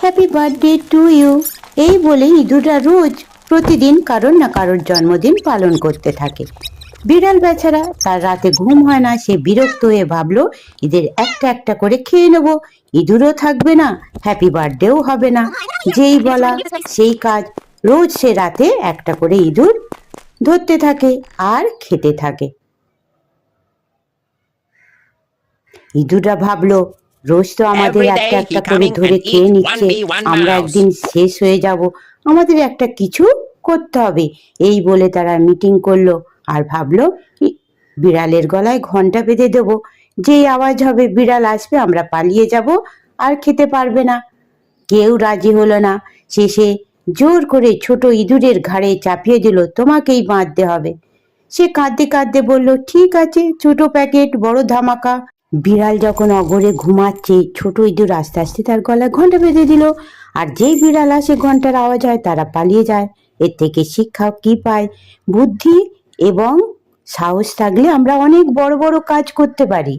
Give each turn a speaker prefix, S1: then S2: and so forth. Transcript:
S1: Happy birthday to you. এই বলে ইঁদুররা রোজ প্রতিদিন কারোর না কারোর জন্মদিন পালন করতে থাকে। বিড়াল বেচারা, তার রাতে ঘুম হয় না। সে বিরক্ত হয়ে ভাবলো এদের একটা একটা করে খেয়ে নেবো, ইঁদুরও থাকবে না, হ্যাপি বার্থডেও হবে না। যেই বলা সেই কাজ, রোজ সে রাতে একটা করে ইঁদুর ধরতে থাকে আর খেতে থাকে। ইঁদুররা ভাবলো রোজ তো আমাদের একটা একটা করে ধরে খেয়ে নিচ্ছে, আমরা একদিন শেষ হয়ে যাব, আমাদের একটা কিছু করতে হবে। এই বলে তারা মিটিং করলো আর ভাবলো বিড়ালের গলায় ঘন্টা বেঁধে দেবো, যেই আওয়াজ হবে বিড়াল আসবে, আমরা পালিয়ে যাব আর খেতে পারবে না। কেউ রাজি হলো না। শেষে জোর করে ছোট ইঁদুরের ঘাড়ে চাপিয়ে দিল, তোমাকেই বাঁধতে হবে। সে কাঁদতে কাঁদতে বলল, ঠিক আছে, ছোট প্যাকেট বড় ধামাকা। বিড়াল যখন অঘরে ঘুমাচ্ছে, ছোট ইঁদুর আস্তে আস্তে তার গলায় ঘন্টা বেঁধে দিল। আর যেই বিড়াল আসে ঘন্টার আওয়াজ হয়, তারা পালিয়ে যায়। এর থেকে শিক্ষা কি পায়? বুদ্ধি এবং সাহস থাকলে আমরা অনেক বড় বড় কাজ করতে পারি।